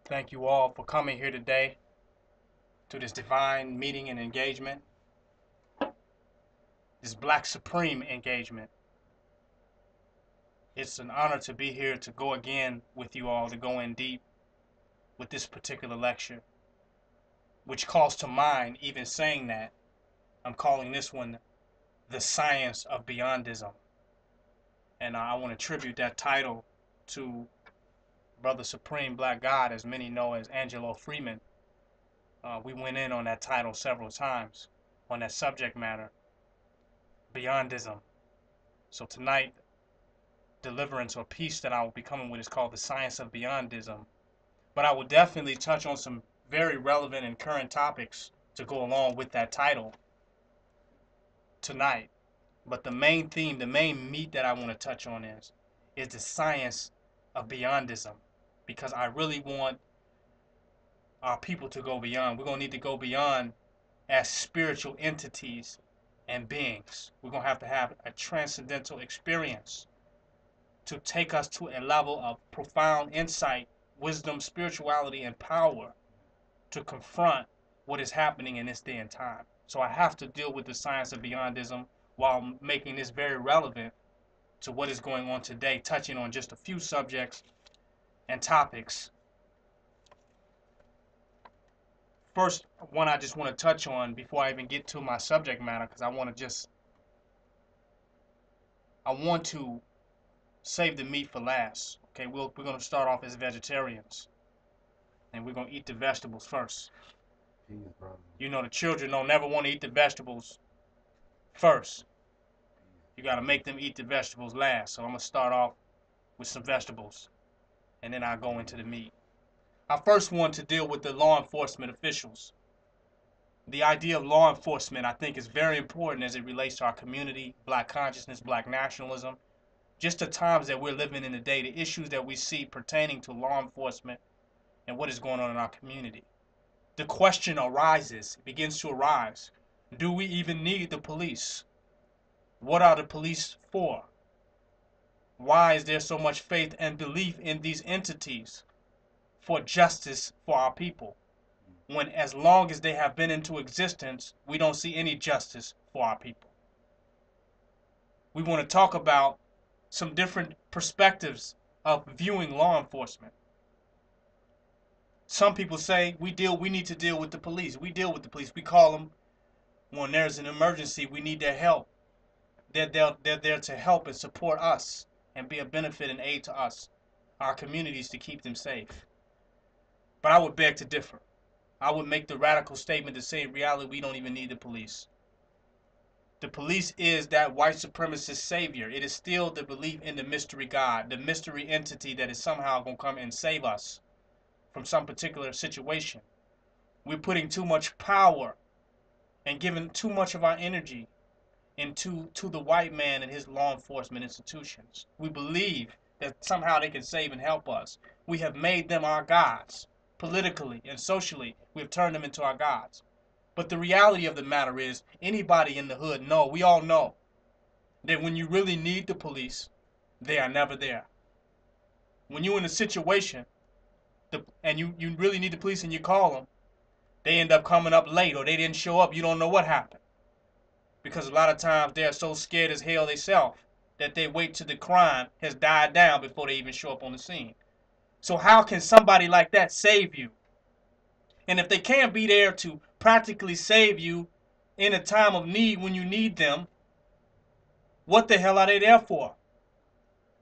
Thank you all for coming here today to this divine meeting and engagement, this Black Supreme engagement. It's an honor to be here to go again with you all, to go in deep with this particular lecture, which calls to mind, even saying that, I'm calling this one The Science of Beyondism. And I want to attribute that title to Brother Supreme Black God, as many know as Angelo Freeman. We went in on that title several times on that subject matter, Beyondism. So tonight, deliverance or peace that I will be coming with is called The Science of Beyondism. But I will definitely touch on some very relevant and current topics to go along with that title tonight. But the main theme, the main meat that I want to touch on is the science of Beyondism, because I really want our people to go beyond. We're going to need to go beyond as spiritual entities and beings. We're going to have a transcendental experience to take us to a level of profound insight, wisdom, spirituality, and power to confront what is happening in this day and time. So I have to deal with the science of Beyondism while making this very relevant to what is going on today, touching on just a few subjects and topics. First one I just want to touch on before I even get to my subject matter, because I want to save the meat for last. Okay, we're going to start off as vegetarians, and we're going to eat the vegetables first. You know, the children don't never want to eat the vegetables first. You got to make them eat the vegetables last. So I'm going to start off with some vegetables, and then I'll go into the meat. I first want to deal with the law enforcement officials. The idea of law enforcement, I think, is very important as it relates to our community, Black consciousness, Black nationalism. Just the times that we're living in today, the issues that we see pertaining to law enforcement and what is going on in our community. The question arises, it begins to arise. Do we even need the police? What are the police for? Why is there so much faith and belief in these entities for justice for our people, when as long as they have been into existence, we don't see any justice for our people? We want to talk about some different perspectives of viewing law enforcement. Some people say we need to deal with the police. We deal with the police. We call them when there's an emergency. We need their help. They're there to help and support us and be a benefit and aid to us, our communities, to keep them safe. But I would beg to differ. I would make the radical statement to say in reality we don't even need the police. The police is that white supremacist savior. It is still the belief in the mystery God, the mystery entity that is somehow going to come and save us from some particular situation. We're putting too much power and giving too much of our energy into the white man and his law enforcement institutions. We believe that somehow they can save and help us. We have made them our gods. Politically and socially, we have turned them into our gods. But the reality of the matter is, anybody in the hood we all know, that when you really need the police, they are never there. When you're in a situation and you really need the police and you call them, they end up coming up late or they didn't show up. You don't know what happened. Because a lot of times they're so scared as hell themselves that they wait till the crime has died down before they even show up on the scene. So how can somebody like that save you? And if they can't be there to practically save you in a time of need when you need them, what the hell are they there for?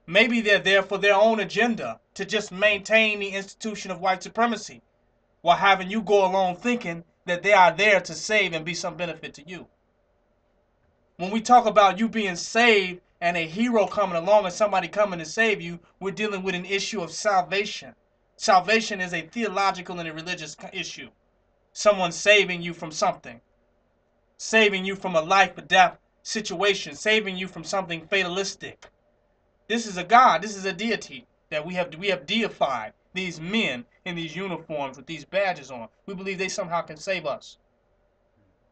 Maybe they're there for their own agenda, to just maintain the institution of white supremacy, while having you go along thinking that they are there to save and be some benefit to you. When we talk about you being saved and a hero coming along and somebody coming to save you, we're dealing with an issue of salvation. Salvation is a theological and a religious issue. Someone saving you from something. Saving you from a life or death situation. Saving you from something fatalistic. This is a God. This is a deity that we have deified. These men in these uniforms with these badges on. We believe they somehow can save us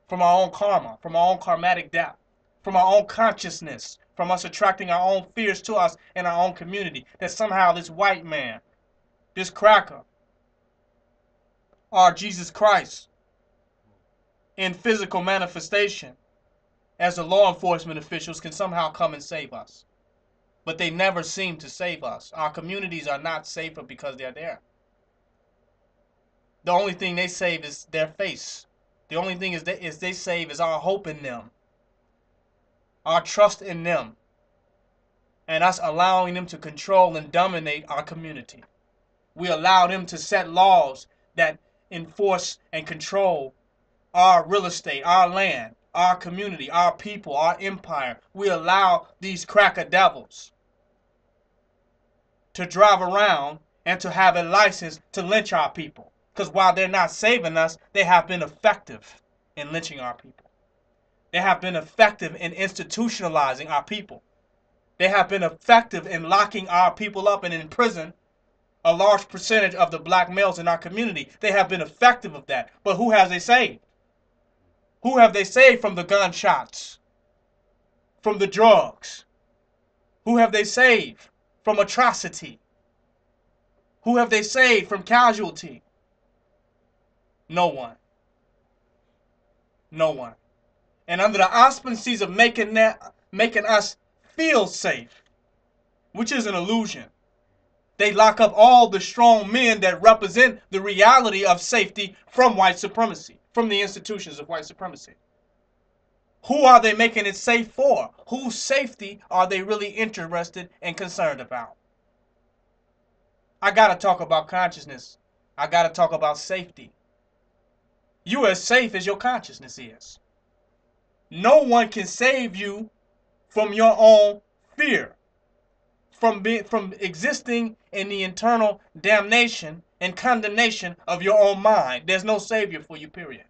from our own karma, from our own karmatic death, from our own consciousness, from us attracting our own fears to us in our own community. That somehow this white man, this cracker, are Jesus Christ in physical manifestation, as the law enforcement officials can somehow come and save us. But they never seem to save us. Our communities are not safer because they're there. The only thing they save is their face. The only thing is they save is our hope in them, our trust in them, and us allowing them to control and dominate our community. We allow them to set laws that enforce and control our real estate, our land, our community, our people, our empire. We allow these cracker devils to drive around and to have a license to lynch our people. Because while they're not saving us, they have been effective in lynching our people. They have been effective in institutionalizing our people. They have been effective in locking our people up and in prison a large percentage of the black males in our community. They have been effective of that. But who have they saved? Who have they saved from the gunshots, from the drugs? Who have they saved from atrocity? Who have they saved from casualty? No one. No one. And under the auspices of making us feel safe, which is an illusion, they lock up all the strong men that represent the reality of safety from white supremacy, from the institutions of white supremacy. Who are they making it safe for? Whose safety are they really interested and concerned about? I gotta talk about consciousness. I gotta talk about safety. You as safe as your consciousness is. No one can save you from your own fear, from existing in the internal damnation and condemnation of your own mind. There's no savior for you, period.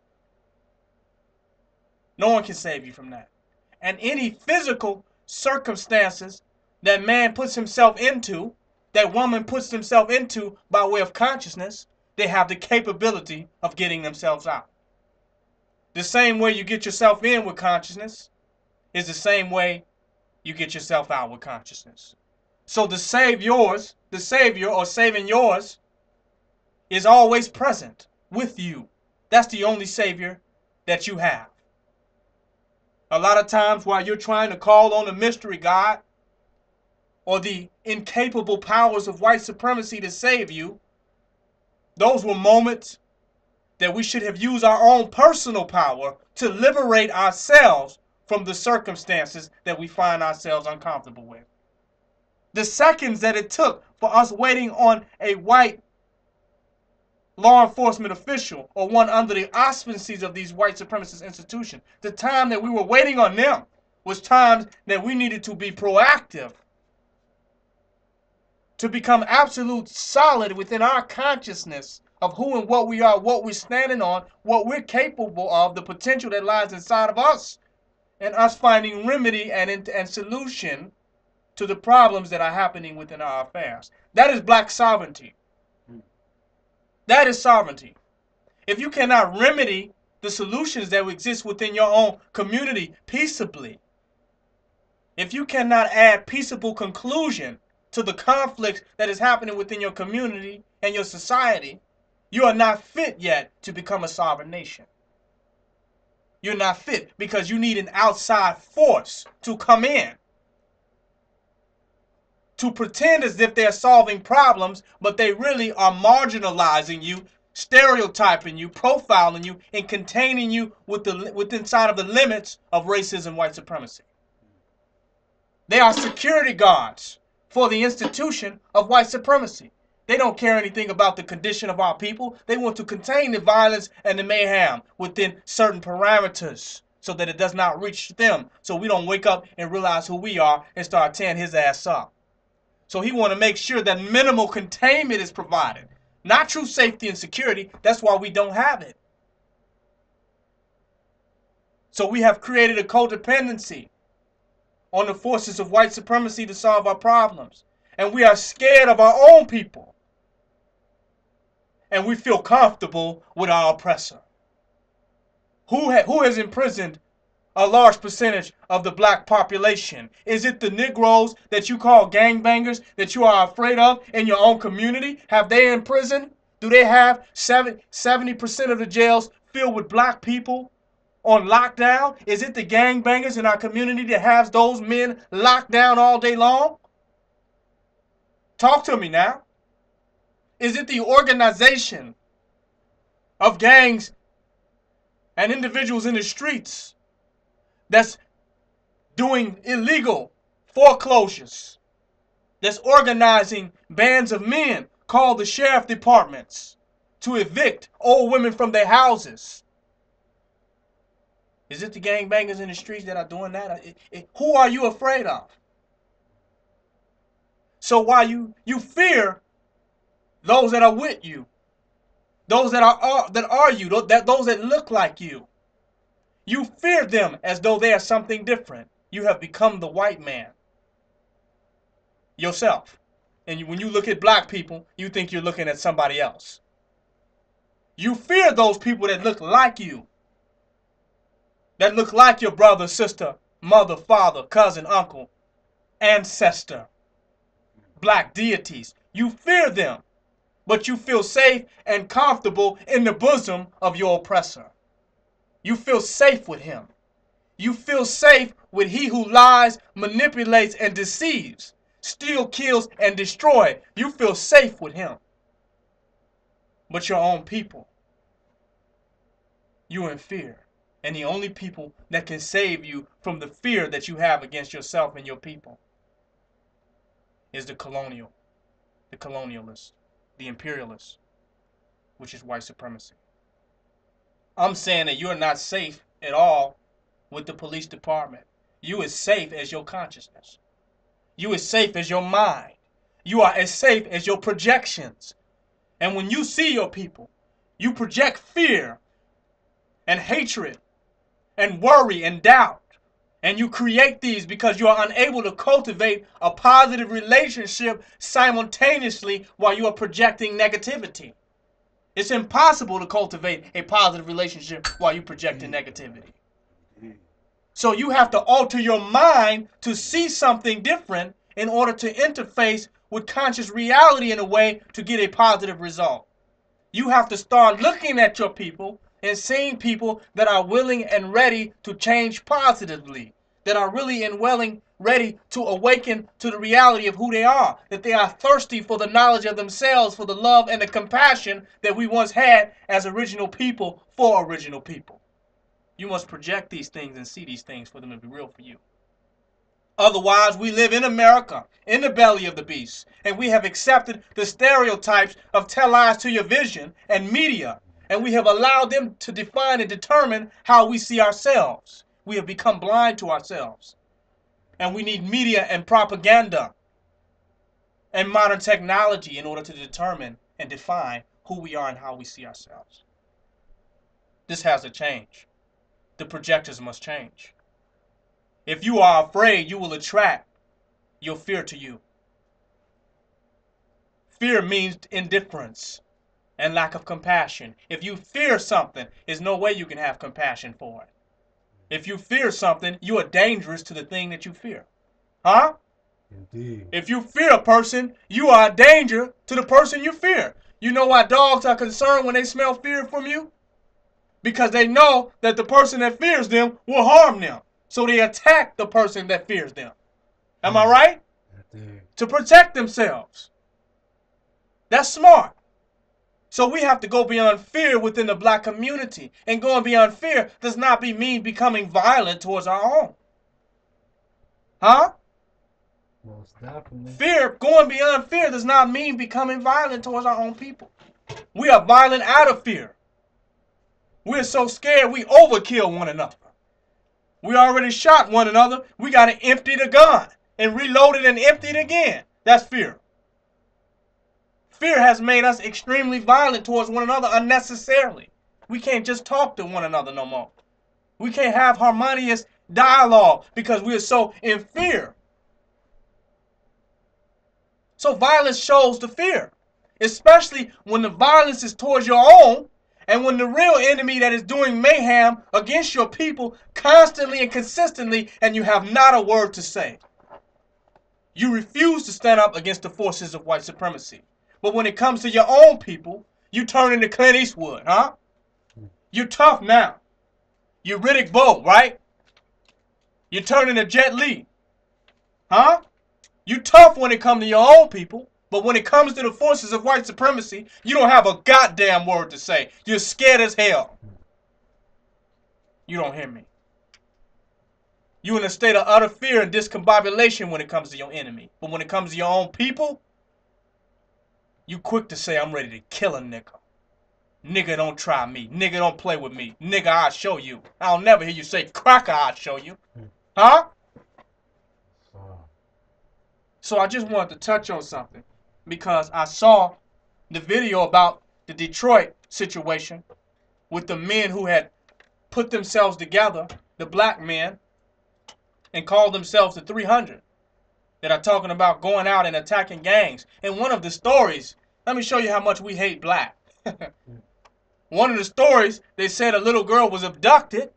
No one can save you from that. And any physical circumstances that man puts himself into, that woman puts themselves into by way of consciousness, they have the capability of getting themselves out. The same way you get yourself in with consciousness is the same way you get yourself out with consciousness. So the savior or saving yours is always present with you. That's the only savior that you have. A lot of times while you're trying to call on a mystery God or the incapable powers of white supremacy to save you, those were moments that we should have used our own personal power to liberate ourselves from the circumstances that we find ourselves uncomfortable with. The seconds that it took for us waiting on a white law enforcement official or one under the auspices of these white supremacist institutions, the time that we were waiting on them was times that we needed to be proactive, to become absolute solid within our consciousness of who and what we are, what we're standing on, what we're capable of, the potential that lies inside of us, and us finding remedy and solution to the problems that are happening within our affairs. That is black sovereignty. That is sovereignty. If you cannot remedy the solutions that exist within your own community peaceably, if you cannot add peaceable conclusion to the conflict that is happening within your community and your society, you are not fit yet to become a sovereign nation. You're not fit because you need an outside force to come in, to pretend as if they're solving problems, but they really are marginalizing you, stereotyping you, profiling you, and containing you within inside of the limits of racism, white supremacy. They are security guards for the institution of white supremacy. They don't care anything about the condition of our people. They want to contain the violence and the mayhem within certain parameters so that it does not reach them, so we don't wake up and realize who we are and start tearing his ass up. So he want to make sure that minimal containment is provided. Not true safety and security. That's why we don't have it. So we have created a codependency on the forces of white supremacy to solve our problems. And we are scared of our own people. And we feel comfortable with our oppressor. Who has imprisoned a large percentage of the black population? Is it the Negroes that you call gangbangers that you are afraid of in your own community? Have they imprisoned Do they have 70% of the jails filled with black people on lockdown? Is it the gangbangers in our community that has those men locked down all day long? Talk to me now. Is it the organization of gangs and individuals in the streets that's doing illegal foreclosures, that's organizing bands of men called the sheriff departments to evict old women from their houses? Is it the gangbangers in the streets that are doing that? Who are you afraid of? So while you fear those that are with you, those that are you, those that look like you, you fear them as though they are something different. You have become the white man yourself. And when you look at black people, you think you're looking at somebody else. You fear those people that look like you, that look like your brother, sister, mother, father, cousin, uncle, ancestor, black deities. You fear them, but you feel safe and comfortable in the bosom of your oppressor. You feel safe with him. You feel safe with he who lies, manipulates, and deceives, steals, kills, and destroys. You feel safe with him. But your own people, you're in fear. And the only people that can save you from the fear that you have against yourself and your people is the colonialist, the imperialist, which is white supremacy. I'm saying that you're not safe at all with the police department. You as safe as your consciousness. You as safe as your mind. You are as safe as your projections. And when you see your people, you project fear and hatred and worry and doubt. And you create these because you are unable to cultivate a positive relationship simultaneously while you are projecting negativity. It's impossible to cultivate a positive relationship while you're projecting negativity. So you have to alter your mind to see something different in order to interface with conscious reality in a way to get a positive result. You have to start looking at your people and seeing people that are willing and ready to change positively, that are really and willing, ready to awaken to the reality of who they are, that they are thirsty for the knowledge of themselves, for the love and the compassion that we once had as original people for original people. You must project these things and see these things for them to be real for you. Otherwise, we live in America, in the belly of the beast, and we have accepted the stereotypes of tell lies to your vision and media, and we have allowed them to define and determine how we see ourselves. We have become blind to ourselves, and we need media and propaganda and modern technology in order to determine and define who we are and how we see ourselves. This has to change. The projectors must change. If you are afraid, you will attract your fear to you. Fear means indifference and lack of compassion. If you fear something, there's no way you can have compassion for it. If you fear something, you are dangerous to the thing that you fear. Huh? Indeed. If you fear a person, you are a danger to the person you fear. You know why dogs are concerned when they smell fear from you? Because they know that the person that fears them will harm them. So they attack the person that fears them. Am I right? Indeed. To protect themselves. That's smart. So we have to go beyond fear within the black community. And going beyond fear does not mean becoming violent towards our own. Huh? Most definitely. Fear, going beyond fear does not mean becoming violent towards our own people. We are violent out of fear. We're so scared we overkill one another. We already shot one another. We got to empty the gun and reload it and empty it again. That's fear. Fear has made us extremely violent towards one another unnecessarily. We can't just talk to one another no more. We can't have harmonious dialogue because we're so in fear. So violence shows the fear, especially when the violence is towards your own. And when the real enemy that is doing mayhem against your people constantly and consistently, and you have not a word to say. You refuse to stand up against the forces of white supremacy. But when it comes to your own people, You turn into Clint Eastwood, huh? You tough now. You Riddick Bowe, right? You turn into Jet Li, huh? You tough when it comes to your own people, but when it comes to the forces of white supremacy, you don't have a goddamn word to say. You're scared as hell. You don't hear me. You're in a state of utter fear and discombobulation when it comes to your enemy. But when it comes to your own people, you quick to say, I'm ready to kill a nigga. Nigga, don't try me. Nigga, don't play with me. Nigga, I'll show you. I'll never hear you say, cracker, I'll show you. Huh? So I just wanted to touch on something because I saw the video about the Detroit situation with the men who had put themselves together, the black men, and called themselves the 300 that are talking about going out and attacking gangs. And one of the stories, let me show you how much we hate black. One of the stories, they said a little girl was abducted,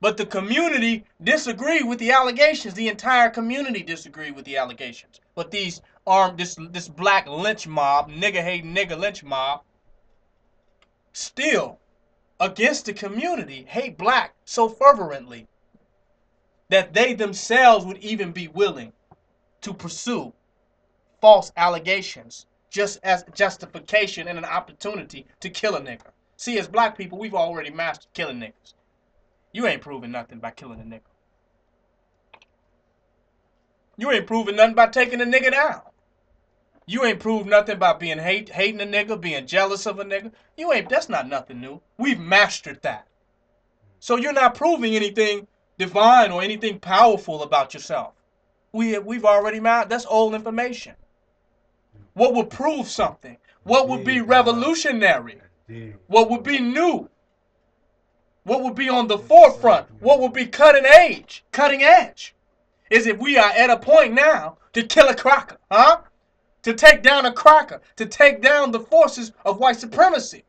but the community disagreed with the allegations. The entire community disagreed with the allegations. But these armed, this black lynch mob, nigga-hating nigga lynch mob, still against the community, hate black so fervently that they themselves would even be willing to pursue false allegations just as justification and an opportunity to kill a nigga. See, as black people, we've already mastered killing niggas. You ain't proving nothing by killing a nigga. You ain't proving nothing by taking a nigga down. You ain't proved nothing by being hating a nigga, being jealous of a nigga. That's not nothing new. We've mastered that. So you're not proving anything divine or anything powerful about yourself. We've already mastered. That's old information. What would prove something? What would be revolutionary? What would be new? What would be on the forefront? What would be cutting edge? Is if we are at a point now to kill a cracker, huh? To take down a cracker, to take down the forces of white supremacy.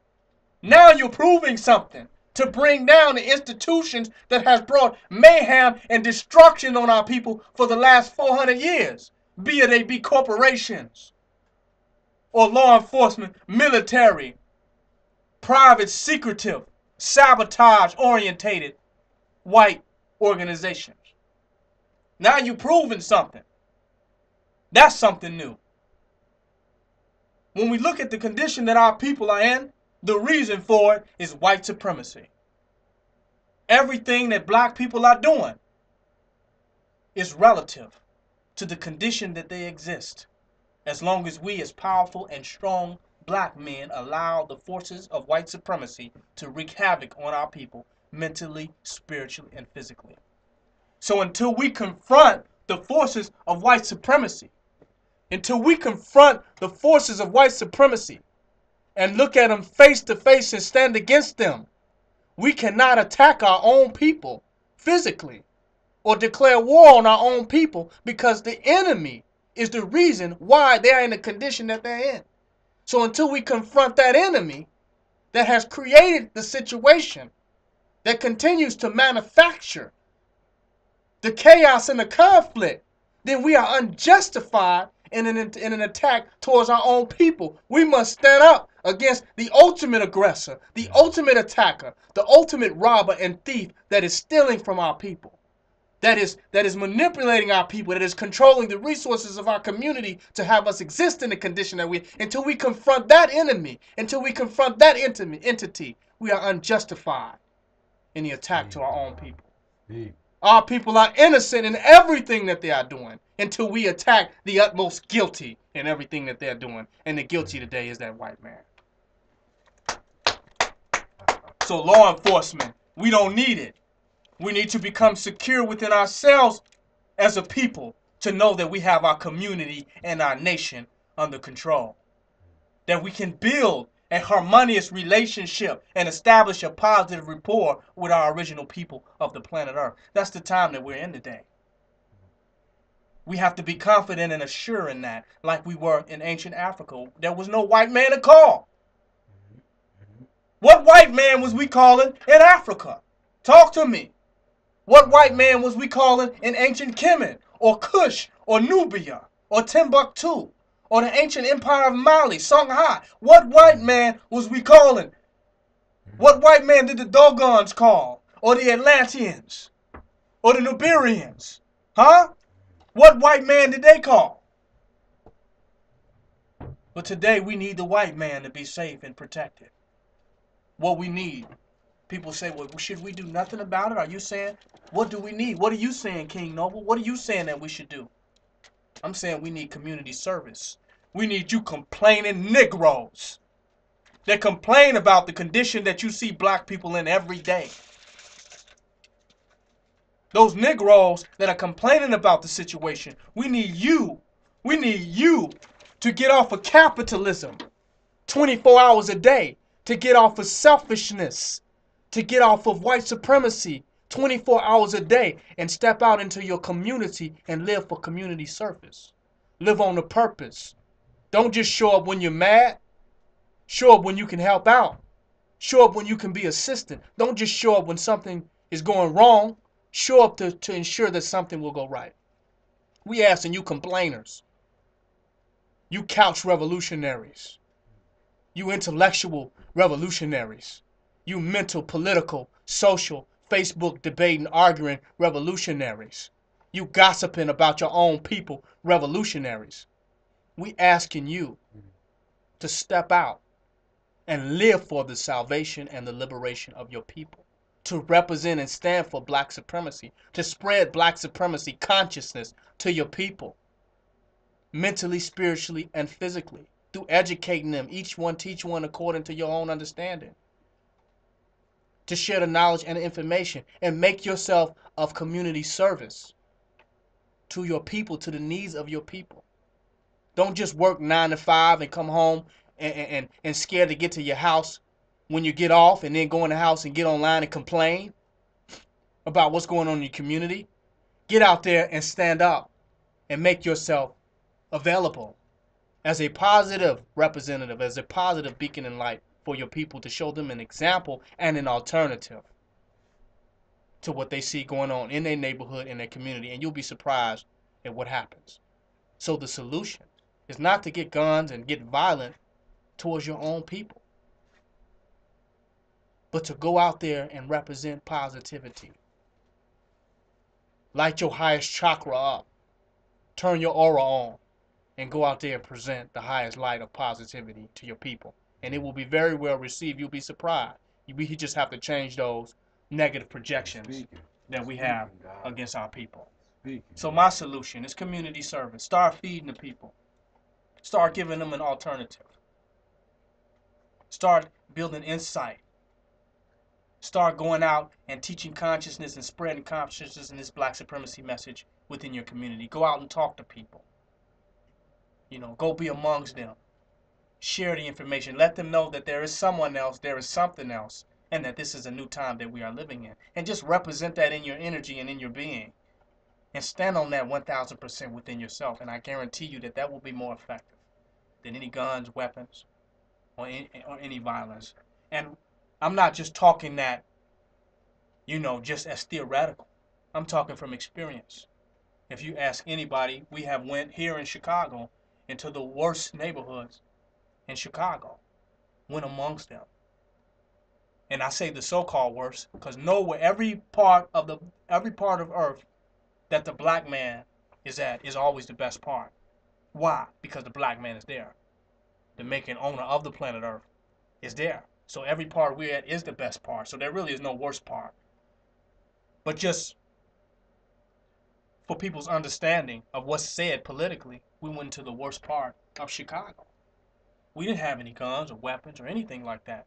Now you're proving something. To bring down the institutions that has brought mayhem and destruction on our people for the last 400 years. Be it they be corporations or law enforcement, military, private, secretive, sabotage-orientated white organizations. Now you're proving something. That's something new. When we look at the condition that our people are in, the reason for it is white supremacy. Everything that black people are doing is relative to the condition that they exist. As long as we as powerful and strong black men allow the forces of white supremacy to wreak havoc on our people, mentally, spiritually, and physically. So until we confront the forces of white supremacy, until we confront the forces of white supremacy and look at them face to face and stand against them, we cannot attack our own people physically or declare war on our own people because the enemy is the reason why they are in the condition that they're in. So until we confront that enemy that has created the situation that continues to manufacture the chaos and the conflict, then we are unjustified in an attack towards our own people. We must stand up against the ultimate aggressor, the ultimate attacker, the ultimate robber and thief that is stealing from our people, that is manipulating our people, that is controlling the resources of our community to have us exist in the condition that we. Until we confront that enemy, until we confront that entity, we are unjustified in the attack to our own people. Our people are innocent in everything that they are doing until we attack the utmost guilty in everything that they're doing. And the guilty today is that white man. So law enforcement, we don't need it. We need to become secure within ourselves as a people to know that we have our community and our nation under control. That we can build a harmonious relationship and establish a positive rapport with our original people of the planet Earth. That's the time that we're in today. We have to be confident and assured in that, like we were in ancient Africa. There was no white man to call. What white man was we calling in Africa? Talk to me. What white man was we calling in ancient Kemet, or Kush, or Nubia, or Timbuktu, or the ancient empire of Mali, Songhai. What white man was we calling? What white man did the Dogons call? Or the Atlanteans? Or the Nuberians? Huh? What white man did they call? But today we need the white man to be safe and protected. What we need. People say, well, should we do nothing about it? Are you saying, what do we need? What are you saying, King Noble? What are you saying that we should do? I'm saying we need community service. We need you complaining Negroes that complain about the condition that you see black people in every day. Those Negroes that are complaining about the situation. We need you. We need you to get off of capitalism 24 hours a day, to get off of selfishness, to get off of white supremacy 24 hours a day and step out into your community and live for community service. Live on a purpose. Don't just show up when you're mad. Show up when you can help out. Show up when you can be assistant. Don't just show up when something is going wrong. Show up to ensure that something will go right. We asking you complainers, you couch revolutionaries, you intellectual revolutionaries, you mental, political, social, Facebook debating, arguing revolutionaries, you gossiping about your own people revolutionaries. We asking you to step out and live for the salvation and the liberation of your people, to represent and stand for black supremacy, to spread black supremacy consciousness to your people, mentally, spiritually, and physically, through educating them, each one teach one according to your own understanding, to share the knowledge and the information and make yourself of community service to your people, to the needs of your people. Don't just work 9 to 5 and come home and scared to get to your house when you get off, and then go in the house and get online and complain about what's going on in your community. Get out there and stand up and make yourself available as a positive representative, as a positive beacon and light for your people, to show them an example and an alternative to what they see going on in their neighborhood, in their community, and you'll be surprised at what happens. So the solution is not to get guns and get violent towards your own people, but to go out there and represent positivity. Light your highest chakra up. Turn your aura on and go out there and present the highest light of positivity to your people. And it will be very well received. You'll be surprised. We just have to change those negative projections that we have against our people. So my solution is community service. Start feeding the people. Start giving them an alternative. Start building insight. Start going out and teaching consciousness and spreading consciousness in this black supremacy message within your community. Go out and talk to people. Go be amongst them. Share the information. Let them know that there is someone else, there is something else, and that this is a new time that we are living in. And just represent that in your energy and in your being. And stand on that 1000% within yourself. And I guarantee you that will be more effective than any guns, weapons, or any violence. And I'm not just talking that, just as theoretical. I'm talking from experience. If you ask anybody, we have went here in Chicago into the worst neighborhoods in Chicago, went amongst them. And I say the so-called worst because nowhere, every part of Earth that the black man is at is always the best part. Why? Because the black man is there. The making owner of the planet Earth is there. So every part we're at is the best part. So there really is no worst part. But just for people's understanding of what's said politically, we went to the worst part of Chicago. We didn't have any guns or weapons or anything like that.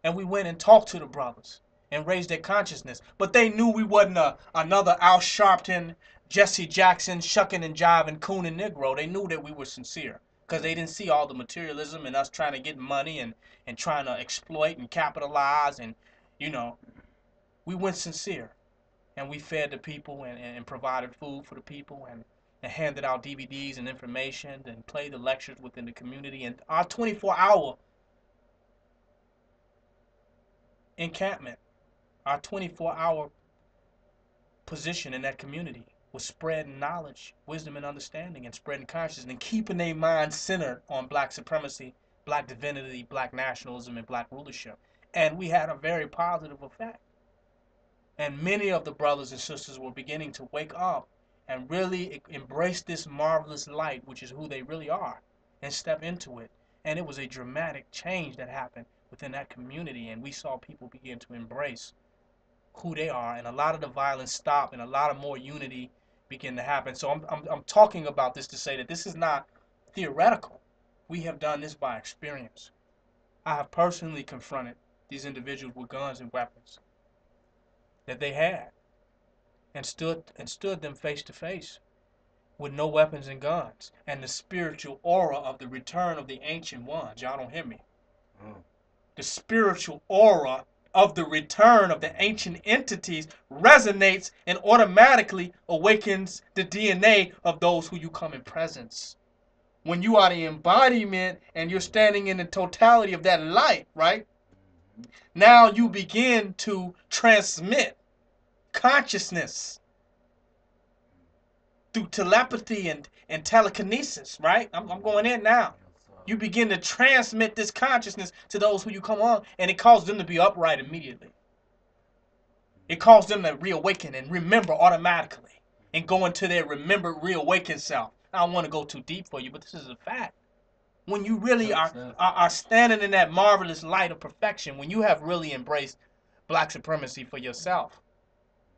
And we went and talked to the brothers and raised their consciousness. But they knew we wasn't another Al Sharpton, Jesse Jackson, shucking and jiving, cooning Negro. They knew that we were sincere because they didn't see all the materialism and us trying to get money and trying to exploit and capitalize. And, we went sincere. And we fed the people and provided food for the people and handed out DVDs and information and played the lectures within the community. And our 24-hour encampment, our 24-hour position in that community was spreading knowledge, wisdom, and understanding, and spreading consciousness, and keeping their mind centered on black supremacy, black divinity, black nationalism, and black rulership. And we had a very positive effect. And many of the brothers and sisters were beginning to wake up and really embrace this marvelous light, which is who they really are, and step into it. And it was a dramatic change that happened within that community, and we saw people begin to embrace who they are, and a lot of the violence stopped, and a lot of more unity began to happen. So I'm talking about this to say that this is not theoretical. We have done this by experience. I have personally confronted these individuals with guns and weapons that they had, and stood them face to face with no weapons and guns, and the spiritual aura of the return of the ancient ones. Y'all don't hear me. The spiritual aura of the return of the ancient entities resonates and automatically awakens the DNA of those who you come in presence. When you are the embodiment and you're standing in the totality of that light, right? Now you begin to transmit consciousness through telepathy and telekinesis, right? I'm going in now. You begin to transmit this consciousness to those who you come on, and it causes them to be upright immediately. It causes them to reawaken and remember automatically and go into their remembered, reawakened self. I don't want to go too deep for you, but this is a fact. When you really are standing in that marvelous light of perfection, when you have really embraced black supremacy for yourself,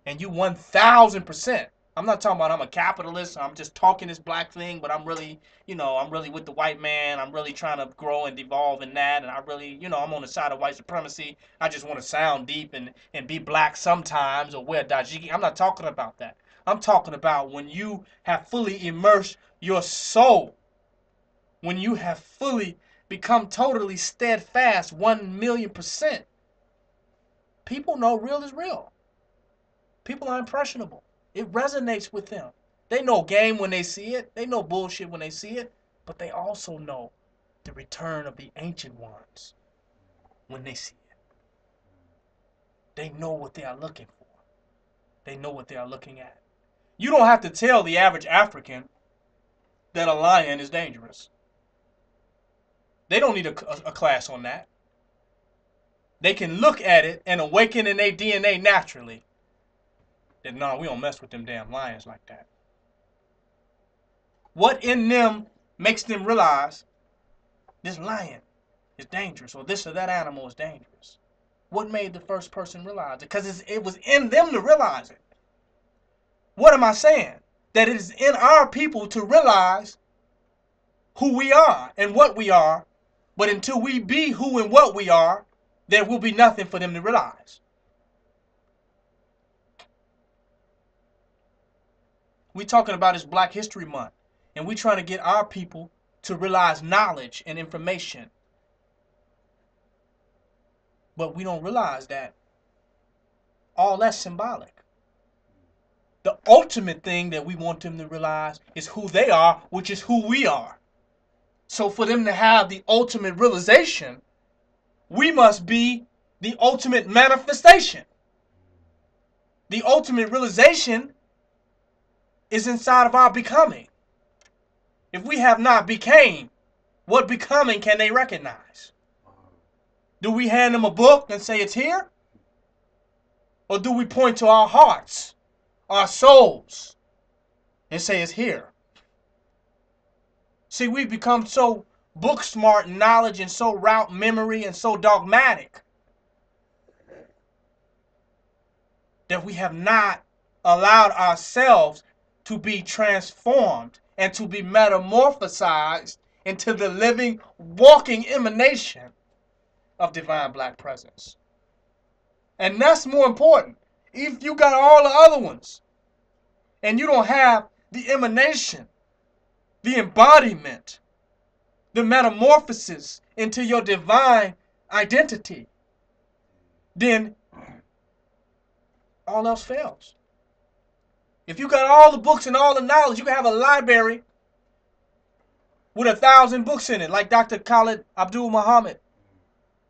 and you 1,000%, I'm not talking about I'm a capitalist, I'm just talking this black thing, but I'm really, I'm really with the white man. I'm really trying to grow and evolve in that. And I really, I'm on the side of white supremacy. I just want to sound deep and be black sometimes or wear dajiki. I'm not talking about that. I'm talking about when you have fully immersed your soul, when you have fully become totally steadfast, 1,000,000%. People know real is real. People are impressionable. It resonates with them. They know game when they see it. They know bullshit when they see it. But they also know the return of the ancient ones when they see it. They know what they are looking for. They know what they are looking at. You don't have to tell the average African that a lion is dangerous. They don't need a class on that. They can look at it and awaken in their DNA naturally. That no, we don't mess with them damn lions like that. What in them makes them realize this lion is dangerous or this or that animal is dangerous? What made the first person realize it? Because it was in them to realize it. What am I saying? That it is in our people to realize who we are and what we are. But until we be who and what we are, there will be nothing for them to realize. We're talking about this Black History Month, and we're trying to get our people to realize knowledge and information. But we don't realize that all that's symbolic. The ultimate thing that we want them to realize is who they are, which is who we are. So for them to have the ultimate realization, we must be the ultimate manifestation. The ultimate realization is inside of our becoming. If we have not became, what becoming can they recognize? Do we hand them a book and say it's here? Or do we point to our hearts, our souls, and say it's here? See, we've become so book smart in knowledge and so rote memory and so dogmatic that we have not allowed ourselves to be transformed and to be metamorphosized into the living, walking emanation of divine black presence. And that's more important. If you got all the other ones and you don't have the emanation, the embodiment, the metamorphosis into your divine identity, then all else fails. If you got all the books and all the knowledge, you can have a library with 1,000 books in it, like Dr. Khalid Abdul Muhammad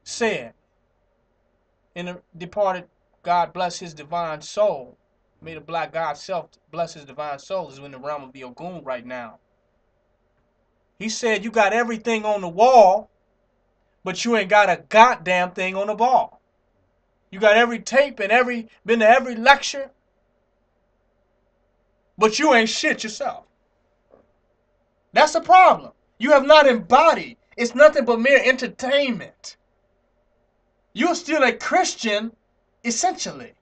said in the departed, God bless his divine soul. May the black God self bless his divine soul is in the realm of the Ogun right now. He said you got everything on the wall, but you ain't got a goddamn thing on the ball. You got every tape and been to every lecture, but you ain't shit yourself. That's the problem. You have not embodied. It's nothing but mere entertainment. You're still a Christian, essentially.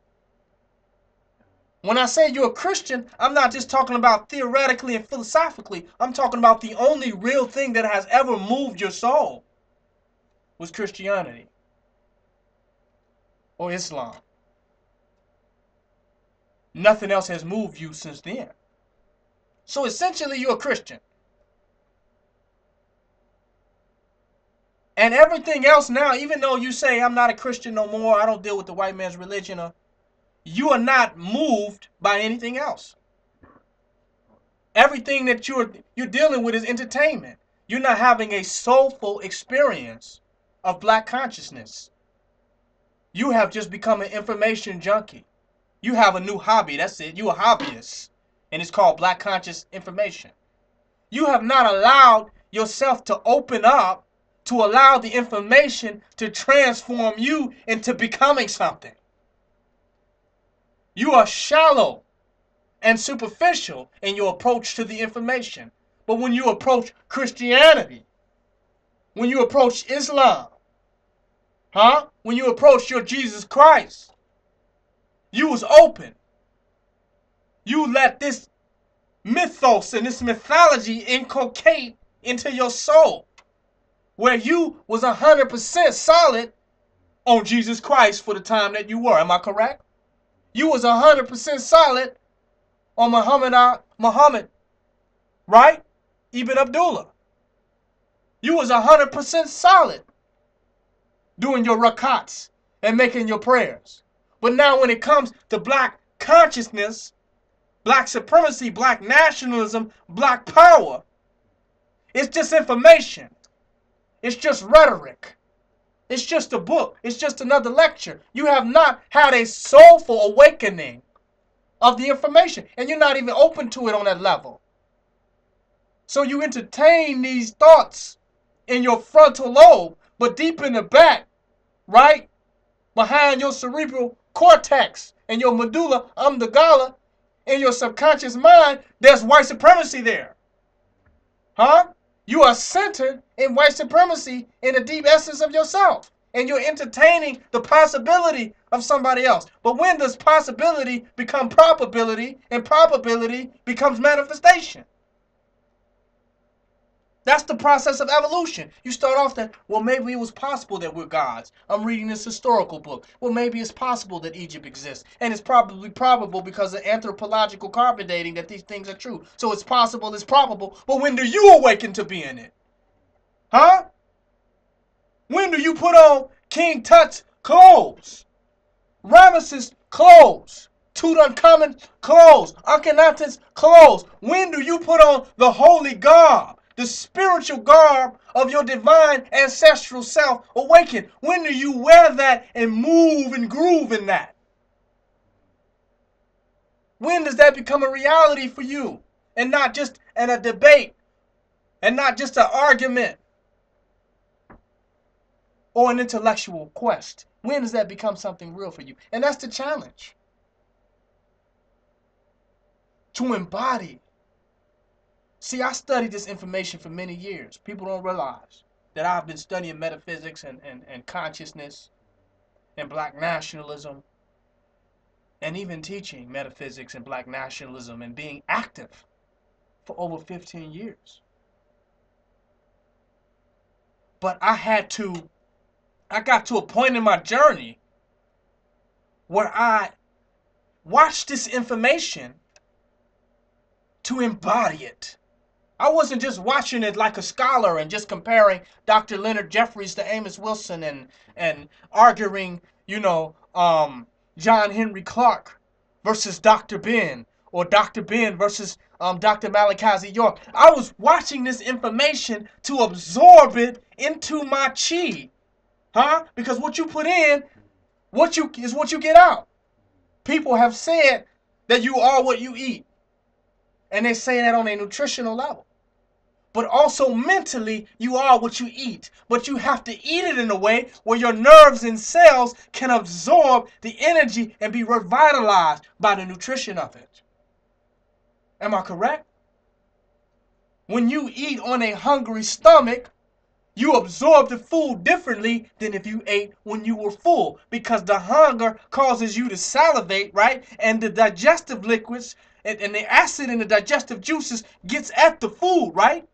When I say you're a Christian, I'm not just talking about theoretically and philosophically. I'm talking about the only real thing that has ever moved your soul was Christianity or Islam. Nothing else has moved you since then. So essentially, you're a Christian. And everything else now, even though you say, I'm not a Christian no more, I don't deal with the white man's religion, you are not moved by anything else. Everything that you're dealing with is entertainment. You're not having a soulful experience of black consciousness. You have just become an information junkie. You have a new hobby. That's it. You're a hobbyist. And it's called black conscious information. You have not allowed yourself to open up to allow the information to transform you into becoming something. You are shallow and superficial in your approach to the information. But when you approach Christianity, when you approach Islam, when you approach your Jesus Christ, you was open. You let this mythos and this mythology inculcate into your soul, where you was 100% solid on Jesus Christ for the time that you were. Am I correct? You was 100% solid on Muhammad, right? Ibn Abdullah. You was 100% solid doing your rakats and making your prayers. But now when it comes to black consciousness, black supremacy, black nationalism, black power, it's just information. It's just rhetoric. It's just a book. It's just another lecture. You have not had a soulful awakening of the information, and you're not even open to it on that level. So you entertain these thoughts in your frontal lobe, but deep in the back, right behind your cerebral cortex and your medulla oblongata, in your subconscious mind, there's white supremacy there. You are centered in white supremacy in the deep essence of yourself. And you're entertaining the possibility of somebody else. But when does possibility become probability and probability becomes manifestation? That's the process of evolution. You start off that, well, maybe it was possible that we're gods. I'm reading this historical book. Well, maybe it's possible that Egypt exists. And it's probably probable because of anthropological carbon dating that these things are true. So it's possible, it's probable. But when do you awaken to being it? When do you put on King Tut's clothes? Ramesses' clothes? Tutankhamun's clothes? Akhenaten's clothes? When do you put on the holy garb? The spiritual garb of your divine ancestral self awaken? When do you wear that and move and groove in that? When does that become a reality for you? And not just in a debate, and not just an argument or an intellectual quest? When does that become something real for you? And that's the challenge. To embody. See, I studied this information for many years. People don't realize that I've been studying metaphysics and consciousness and black nationalism, and even teaching metaphysics and black nationalism and being active for over 15 years. But I got to a point in my journey where I watched this information to embody it. I wasn't just watching it like a scholar and just comparing Dr. Leonard Jeffries to Amos Wilson and arguing, John Henry Clark versus Dr. Ben, or Dr. Ben versus Dr. Malachi York. I was watching this information to absorb it into my chi. Because what you put in, is what you get out. People have said that you are what you eat. And they say that on a nutritional level. But also mentally, you are what you eat. But you have to eat it in a way where your nerves and cells can absorb the energy and be revitalized by the nutrition of it. Am I correct? When you eat on a hungry stomach, you absorb the food differently than if you ate when you were full, because the hunger causes you to salivate, right? And the digestive liquids and the acid in the digestive juices gets at the food, right?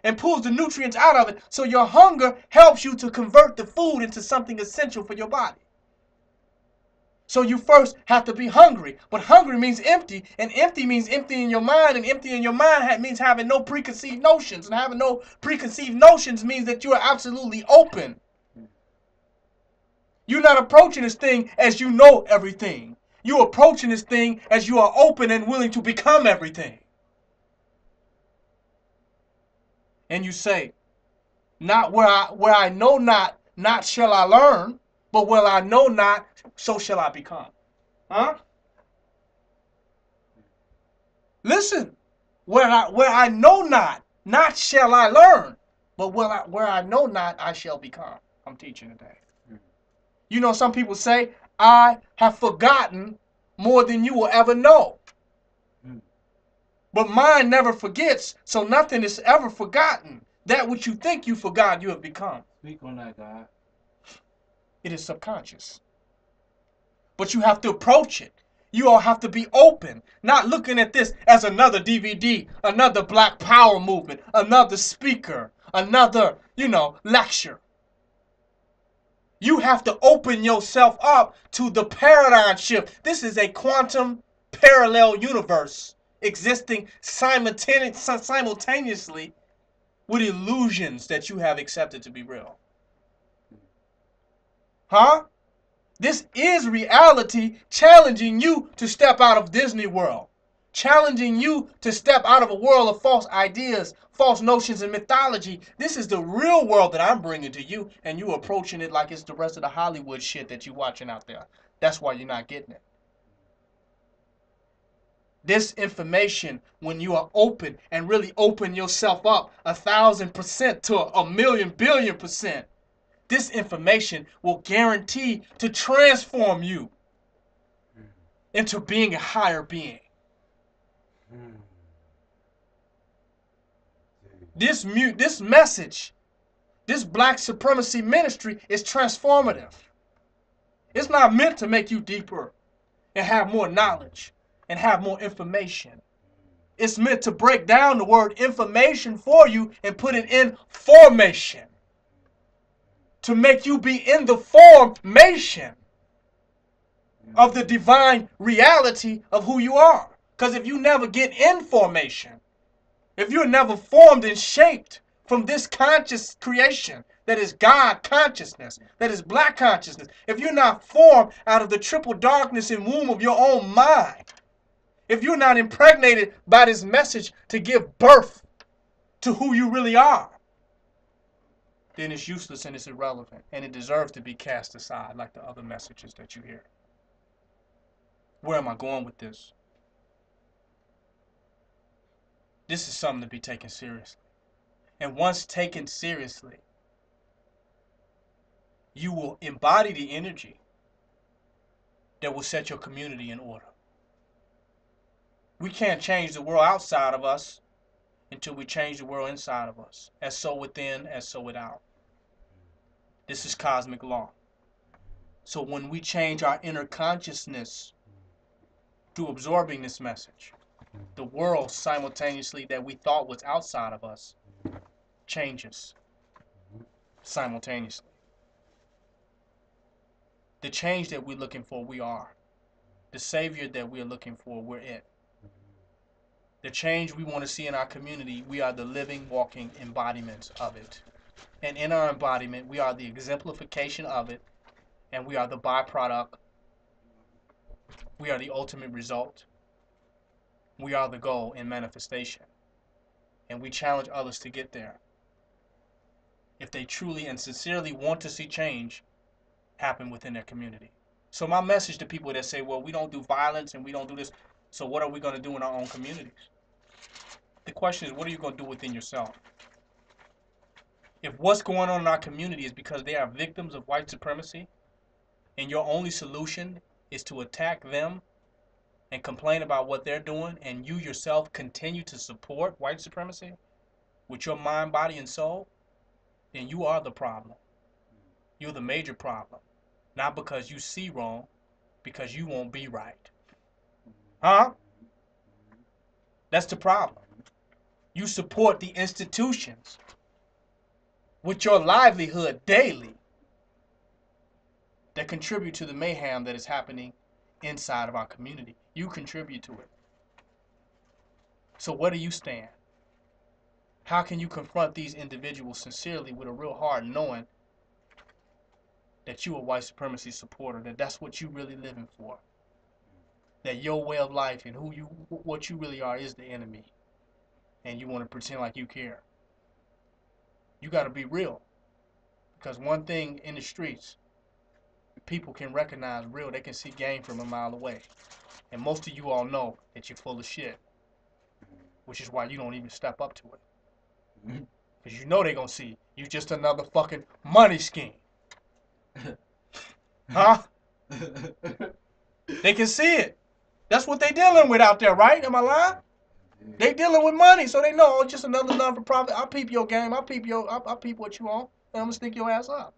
And pulls the nutrients out of it. So your hunger helps you to convert the food into something essential for your body. So you first have to be hungry. But hungry means empty, and empty means empty in your mind, and empty in your mind means having no preconceived notions. And having no preconceived notions means that you are absolutely open. You're not approaching this thing as you know everything. You're approaching this thing as you are open and willing to become everything. And you say, not where I know not shall I learn, but where I know not, so shall I become. Huh? Listen, where I know not shall I learn, but where I know not, I shall become. I'm teaching today. You know, some people say, I have forgotten more than you will ever know. But mind never forgets, so nothing is ever forgotten. That which you think you forgot, you have become. Speak on that, God. It is subconscious. But you have to approach it. You all have to be open, not looking at this as another DVD, another Black Power movement, another speaker, another, lecture. You have to open yourself up to the paradigm shift. This is a quantum parallel universe existing simultaneously with illusions that you have accepted to be real. Huh? This is reality challenging you to step out of Disney World. Challenging you to step out of a world of false ideas, false notions, and mythology. This is the real world that I'm bringing to you, and you approaching it like it's the rest of the Hollywood shit that you're watching out there. That's why you're not getting it. This information, when you are open and really open yourself up 1,000% to a million billion percent, this information will guarantee to transform you into being a higher being. This message, this black supremacy ministry is transformative. It's not meant to make you deeper and have more knowledge and have more information. It's meant to break down the word information for you and put it in formation. To make you be in the formation of the divine reality of who you are. Because if you never get in formation, if you're never formed and shaped from this conscious creation that is God consciousness, that is black consciousness, if you're not formed out of the triple darkness and womb of your own mind, if you're not impregnated by this message to give birth to who you really are, then it's useless and it's irrelevant, and it deserves to be cast aside like the other messages that you hear. Where am I going with this? This is something to be taken seriously. And once taken seriously, you will embody the energy that will set your community in order. We can't change the world outside of us until we change the world inside of us. As so within, as so without. This is cosmic law. So when we change our inner consciousness through absorbing this message, the world simultaneously that we thought was outside of us changes simultaneously. The change that we're looking for, we are. The savior that we're looking for, we're it. The change we want to see in our community, we are the living, walking embodiments of it. And in our embodiment, we are the exemplification of it, and we are the byproduct. We are the ultimate result. We are the goal in manifestation. And we challenge others to get there. If they truly and sincerely want to see change happen within their community. So my message to people that say, well, we don't do violence and we don't do this. So what are we going to do in our own communities? The question is, what are you going to do within yourself? If what's going on in our community is because they are victims of white supremacy, and your only solution is to attack them and complain about what they're doing, and you yourself continue to support white supremacy with your mind, body, and soul, then you are the problem. You're the major problem. Not because you see wrong, because you won't be right. Huh? That's the problem. You support the institutions with your livelihood daily that contribute to the mayhem that is happening inside of our community. You contribute to it. So where do you stand? How can you confront these individuals sincerely with a real heart, knowing that you are a white supremacy supporter, that that's what you really living for, that your way of life and what you really are is the enemy, and you want to pretend like you care? You got to be real, because one thing in the streets, people can recognize real. They can see game from a mile away, and most of you all know that you're full of shit, which is why you don't even step up to it, because you know they're gonna see you just another fucking money scheme. Huh? They can see it. That's what they dealing with out there, right? Am I lying? They dealing with money, so they know, oh, just another non-for-profit. I'll peep your game. I'll peep what you on, and I'm gonna stick your ass up.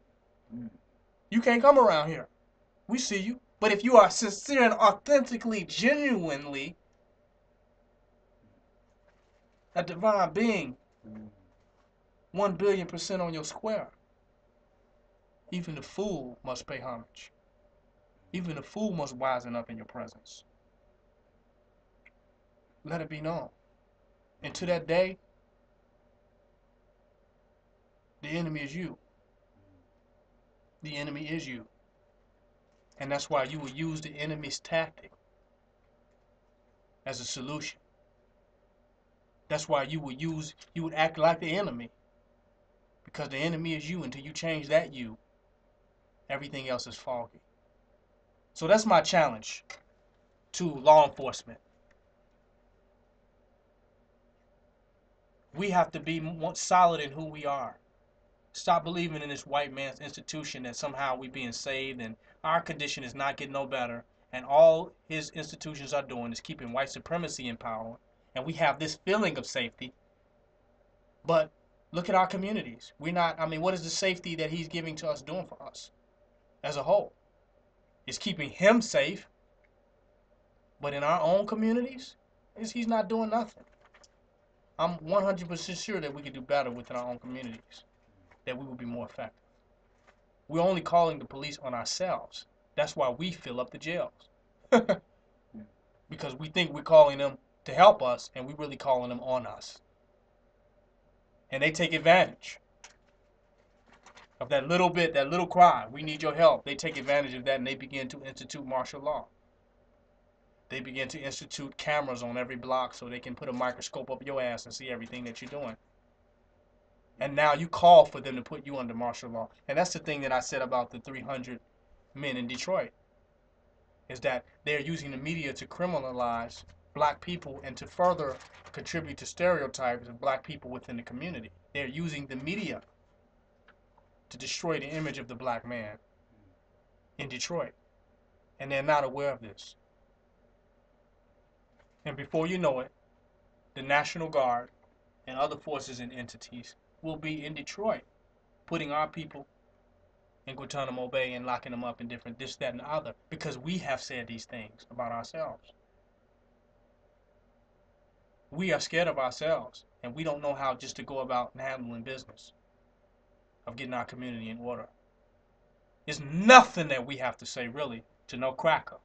You can't come around here. We see you. But if you are sincere and authentically, genuinely a divine being, 1,000,000,000% on your square, even the fool must pay homage. Even the fool must wisen up in your presence. Let it be known. And to that day, the enemy is you. The enemy is you. And that's why you will use the enemy's tactic as a solution. That's why you would act like the enemy. Because the enemy is you. Until you change that you, everything else is foggy. So that's my challenge to law enforcement. We have to be solid in who we are. Stop believing in this white man's institution that somehow we being saved and our condition is not getting no better, and all his institutions are doing is keeping white supremacy in power, and we have this feeling of safety. But look at our communities. What is the safety that he's giving to us doing for us as a whole? It's keeping him safe, but in our own communities, he's not doing nothing. I'm 100% sure that we could do better within our own communities, that we will be more effective. We're only calling the police on ourselves. That's why we fill up the jails. Because we think we're calling them to help us, and we're really calling them on us. And they take advantage of that little bit, that little cry, we need your help. They take advantage of that, and they begin to institute martial law. They begin to institute cameras on every block so they can put a microscope up your ass and see everything that you're doing. And now you call for them to put you under martial law. And that's the thing that I said about the 300 men in Detroit, is that they're using the media to criminalize black people and to further contribute to stereotypes of black people within the community. They're using the media to destroy the image of the black man in Detroit. And they're not aware of this. And before you know it, the National Guard and other forces and entities will be in Detroit, putting our people in Guantanamo Bay and locking them up in different this, that, and the other, because we have said these things about ourselves. We are scared of ourselves, and we don't know how just to go about handling business of getting our community in order. There's nothing that we have to say, really, to no cracker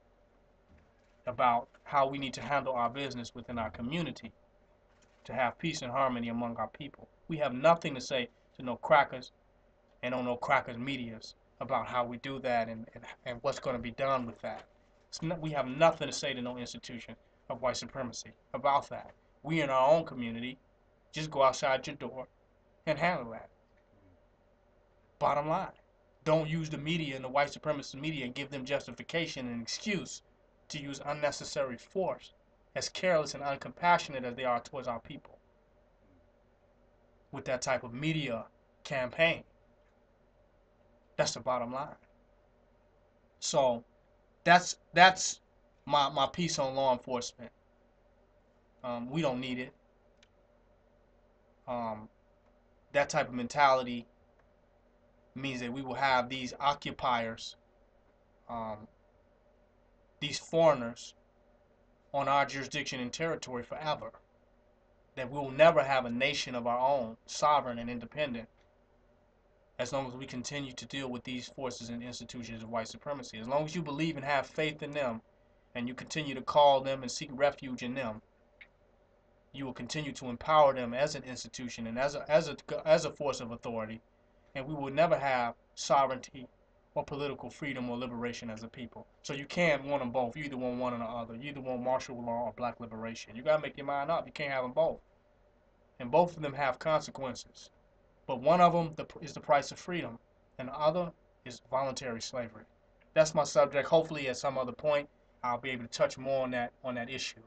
about how we need to handle our business within our community to have peace and harmony among our people. We have nothing to say to no crackers and on no crackers medias about how we do that and what's going to be done with that. We have nothing to say to no institution of white supremacy about that. We in our own community just go outside your door and handle that. Bottom line, don't use the media and the white supremacist media and give them justification and excuse to use unnecessary force as careless and uncompassionate as they are towards our people with that type of media campaign. That's the bottom line. So that's my piece on law enforcement. We don't need it. That type of mentality means that we will have these occupiers, these foreigners on our jurisdiction and territory forever. That we will never have a nation of our own, sovereign and independent, as long as we continue to deal with these forces and institutions of white supremacy. As long as you believe and have faith in them, and you continue to call them and seek refuge in them, you will continue to empower them as an institution and as a force of authority, and we will never have sovereignty or political freedom or liberation as a people. So you can't want them both. You either want one or the other. You either want martial law or black liberation. You gotta make your mind up. You can't have them both, and both of them have consequences. But one of them is the price of freedom, and the other is voluntary slavery. That's my subject. Hopefully, at some other point, I'll be able to touch more on that issue.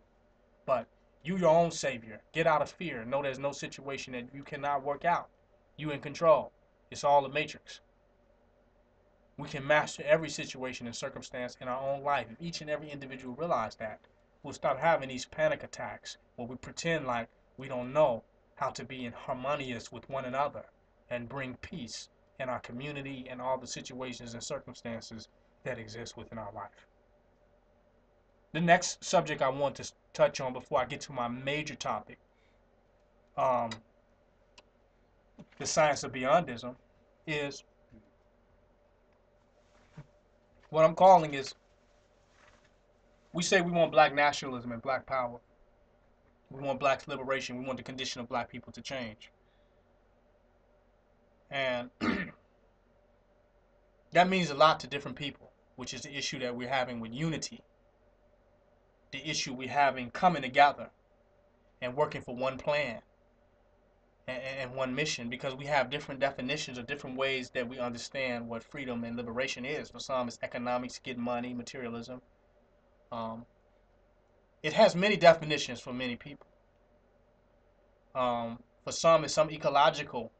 But you, your own savior. Get out of fear. Know there's no situation that you cannot work out. You in control. It's all a matrix. We can master every situation and circumstance in our own life. If each and every individual realize that, we'll stop having these panic attacks where we pretend like we don't know how to be in harmonious with one another and bring peace in our community and all the situations and circumstances that exist within our life. The next subject I want to touch on before I get to my major topic, the science of beyondism, is what I'm calling is, we say we want black nationalism and black power. We want black liberation. We want the condition of black people to change. And that means a lot to different people, which is the issue that we're having with unity. The issue we're having coming together and working for one plan and one mission, because we have different definitions or different ways that we understand what freedom and liberation is. For some, it's economics, get money, materialism. It has many definitions for many people. For some, it's some ecological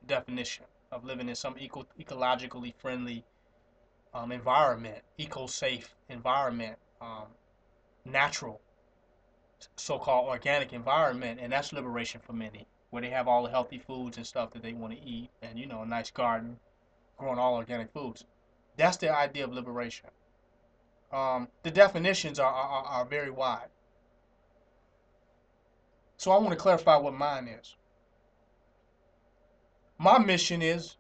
definition of living in some ecologically friendly environment, eco-safe environment, natural, so-called organic environment, and that's liberation for many, where they have all the healthy foods and stuff that they want to eat, and a nice garden, growing all organic foods. That's the idea of liberation. The definitions are very wide. So I want to clarify what mine is. My mission is,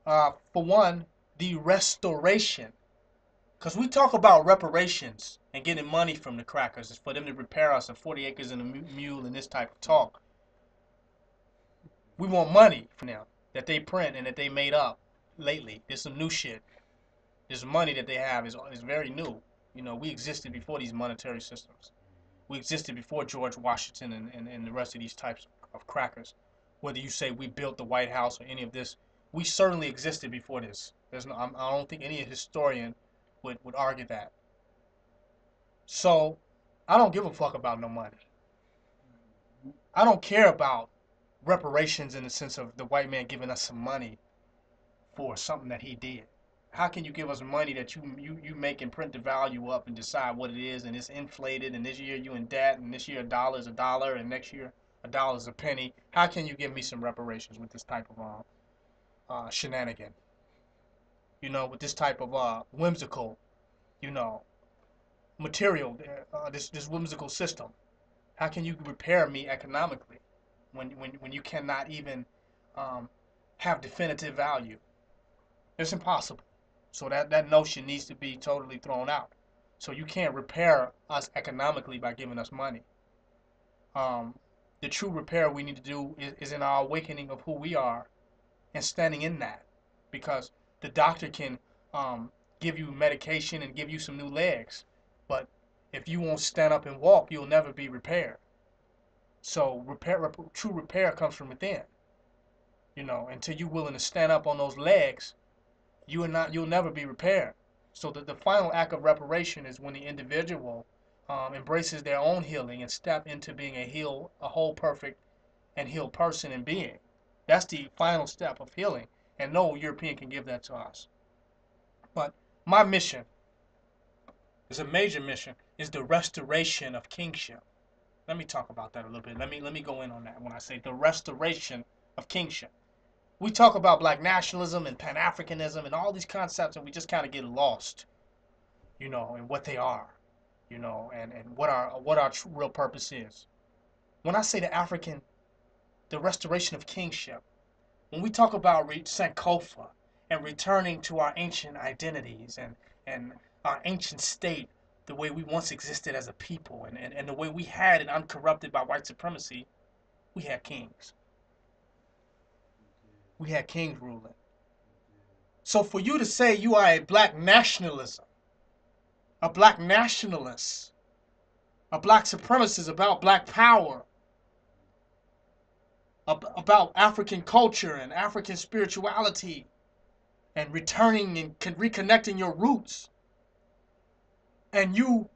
for one, the restoration. Because we talk about reparations and getting money from the crackers for them to repair us and 40 acres and a mule and this type of talk. We want money from them that they print and that they made up lately. There's some new shit. This money that they have is very new. We existed before these monetary systems. We existed before George Washington and the rest of these types of crackers. Whether you say we built the White House or any of this, we certainly existed before this. I don't think any historian would argue that. So I don't give a fuck about no money. I don't care about reparations in the sense of the white man giving us some money for something that he did. How can you give us money that you make and print the value up and decide what it is, and it's inflated, and this year you in debt, and this year a dollar is a dollar, and next year a dollar is a penny? How can you give me some reparations with this type of shenanigan? With this type of whimsical, material, this whimsical system. How can you repair me economically when you cannot even have definitive value? It's impossible. So that notion needs to be totally thrown out. So you can't repair us economically by giving us money. The true repair we need to do is in our awakening of who we are and standing in that. Because the doctor can give you medication and give you some new legs, but if you won't stand up and walk, you'll never be repaired. So true repair comes from within. Until you're willing to stand up on those legs, you'll never be repaired. So the final act of reparation is when the individual embraces their own healing and step into being a whole, perfect, and healed person and being. That's the final step of healing, and no European can give that to us. But my mission is a major mission, is the restoration of kingship. Let me talk about that a little bit. Let me go in on that when I say the restoration of kingship. We talk about black nationalism and Pan-Africanism and all these concepts, and we just kind of get lost, in what they are, and what our real purpose is. When I say the restoration of kingship, when we talk about Sankofa and returning to our ancient identities and our ancient state, the way we once existed as a people, and the way we had it uncorrupted by white supremacy, we had kings. We had kings ruling. So for you to say you are a black nationalist, a black supremacist about black power, about African culture and African spirituality, and returning and reconnecting your roots, and you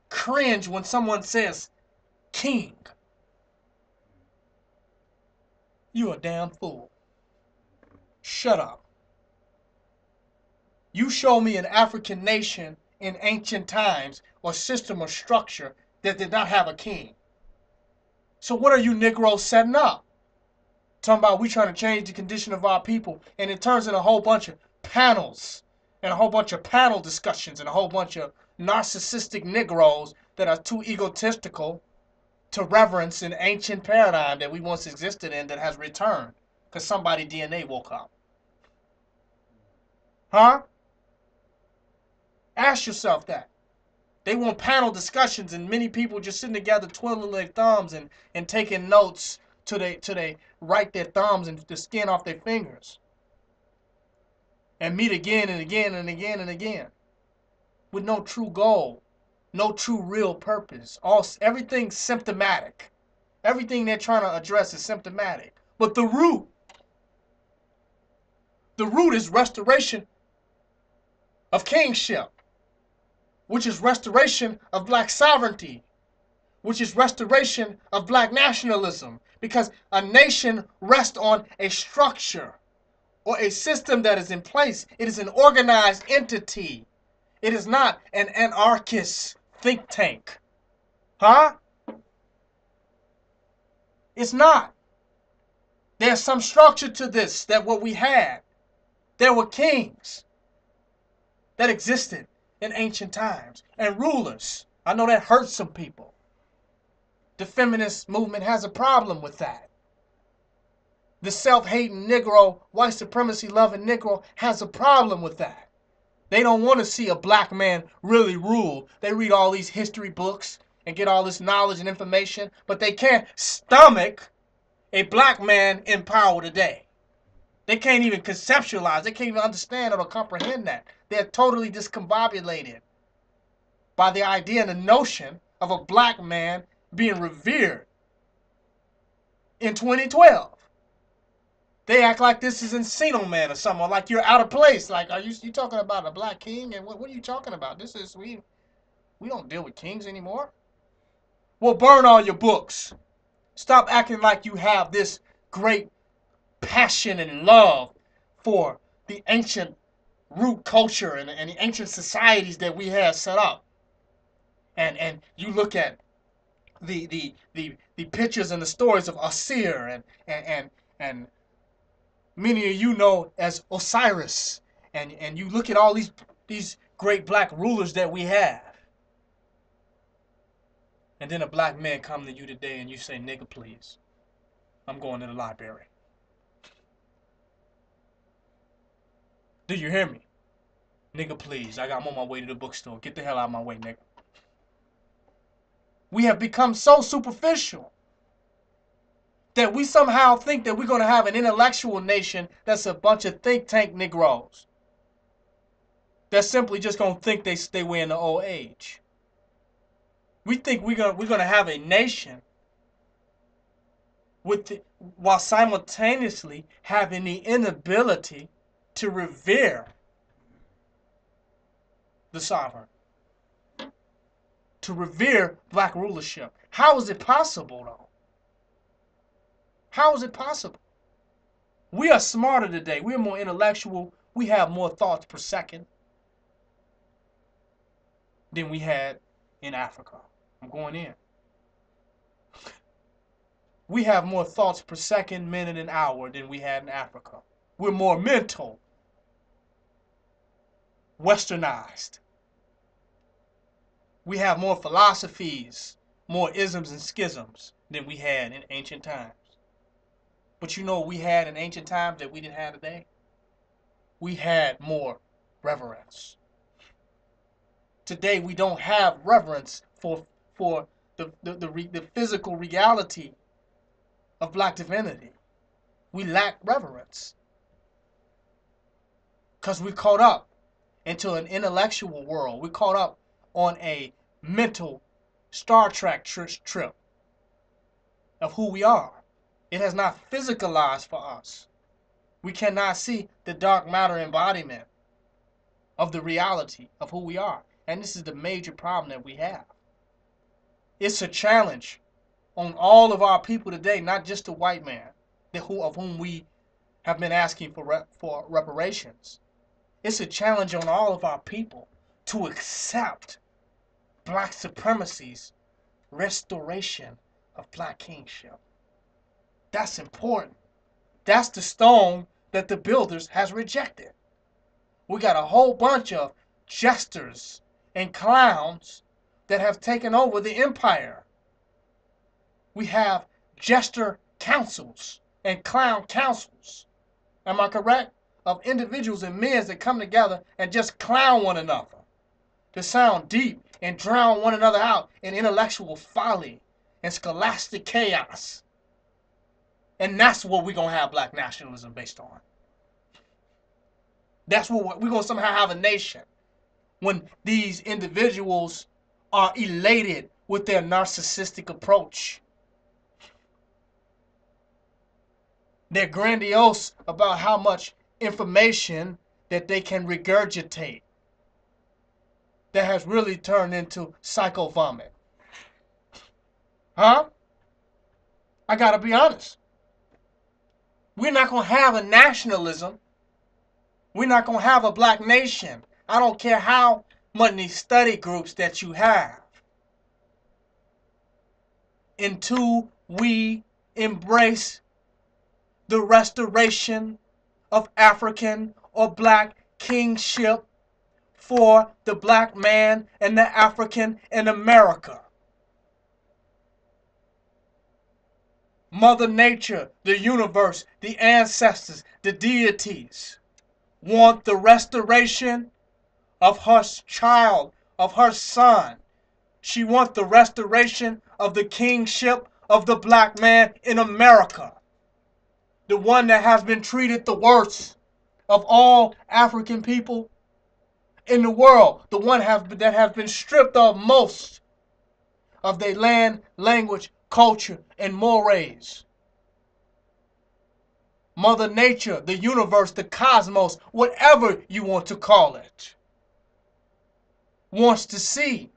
cringe when someone says king, you a damn fool. Shut up. You show me an African nation in ancient times or system or structure that did not have a king. So what are you Negroes setting up? Talking about we trying to change the condition of our people, and it turns into a whole bunch of panels and a whole bunch of panel discussions and a whole bunch of narcissistic Negroes that are too egotistical to reverence an ancient paradigm that we once existed in that has returned because somebody DNA woke up. Huh? Ask yourself that. They want panel discussions and many people just sitting together twiddling their thumbs and taking notes till they write their thumbs and the skin off their fingers. And meet again and again and again and again. With no true goal. No true real purpose. Everything's symptomatic. Everything they're trying to address is symptomatic. But the root is restoration of kingship, which is restoration of black sovereignty, which is restoration of black nationalism. Because a nation rests on a structure or a system that is in place. It is an organized entity. It is not an anarchist think tank. Huh? It's not. There's some structure to this that what we had. There were kings that existed in ancient times and rulers. I know that hurts some people. The feminist movement has a problem with that. The self-hating Negro, white supremacy loving Negro has a problem with that. They don't want to see a black man really rule. They read all these history books and get all this knowledge and information, but they can't stomach a black man in power today. They can't even conceptualize. They can't even understand or comprehend that. They're totally discombobulated by the idea and the notion of a black man being revered in 2012. They act like this is Encino Man or something, like you're out of place. Like, are you talking about a black king? And what are you talking about? We don't deal with kings anymore. Well, burn all your books. Stop acting like you have this great passion and love for the ancient root culture and the ancient societies that we have set up. And you look at the pictures and the stories of Asir and many of you know as Osiris, and you look at all these great black rulers that we have, and then a black man come to you today and you say, nigga, please, I'm going to the library. Do you hear me? Nigga, please, I'm on my way to the bookstore. Get the hell out of my way, nigga. We have become so superficial that we somehow think that we're going to have an intellectual nation that's a bunch of think tank Negroes that's simply just going to think they were in the old age. We think we're going to have a nation while simultaneously having the inability to revere the sovereign, to revere black rulership. How is it possible, though? How is it possible? We are smarter today. We are more intellectual. We have more thoughts per second than we had in Africa. I'm going in. We have more thoughts per second, minute, and hour than we had in Africa. We're more mental, westernized. We have more philosophies, more isms and schisms than we had in ancient times. But you know what we had in ancient times that we didn't have today? We had more reverence. Today we don't have reverence for the physical reality of black divinity. We lack reverence because we caught up into an intellectual world. We caught up on a mental Star Trek trip of who we are. It has not physicalized for us. We cannot see the dark matter embodiment of the reality of who we are. And this is the major problem that we have. It's a challenge on all of our people today, not just the white man of whom we have been asking for reparations. It's a challenge on all of our people to accept black supremacy's restoration of black kingship. That's important. That's the stone that the builders has rejected. We got a whole bunch of jesters and clowns that have taken over the empire. We have jester councils and clown councils. Am I correct? Of individuals and men that come together and just clown one another, to sound deep and drown one another out in intellectual folly and scholastic chaos. And that's what we're going to have black nationalism based on. That's what we're going to somehow have a nation when these individuals are elated with their narcissistic approach. They're grandiose about how much information that they can regurgitate that has really turned into psycho vomit. Huh? I gotta be honest. We're not gonna have a nationalism. We're not gonna have a black nation. I don't care how many study groups that you have, until we embrace the restoration of African or black kingship for the black man and the African in America. Mother Nature, the universe, the ancestors, the deities want the restoration of her child, of her son. She wants the restoration of the kingship of the black man in America. The one that has been treated the worst of all African people in the world. The one that has been stripped of most of their land, language, culture, and mores. Mother Nature, the universe, the cosmos, whatever you want to call it, wants to see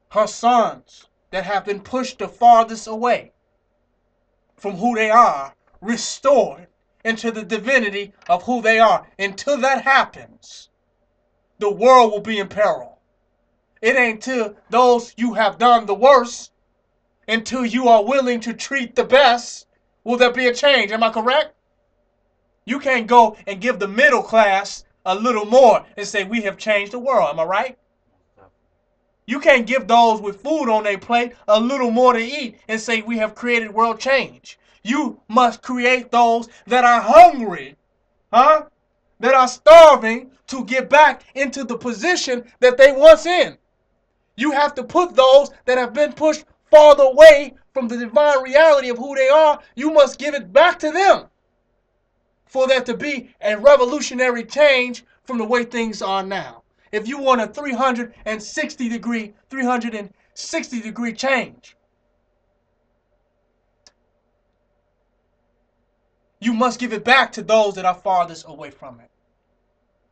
her sons that have been pushed the farthest away from who they are restored into the divinity of who they are. Until that happens, the world will be in peril. It ain't till those you have done the worst, until you are willing to treat the best, will there be a change. Am I correct? You can't go and give the middle class a little more and say we have changed the world. Am I right? You can't give those with food on their plate a little more to eat and say we have created world change. You must create those that are hungry, that are starving, to get back into the position that they once in. You have to put those that have been pushed farther away from the divine reality of who they are, you must give it back to them for there to be a revolutionary change from the way things are now. If you want a 360 degree change, you must give it back to those that are farthest away from it.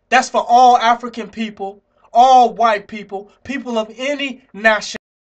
That's for all African people, all white people, people of any nationality.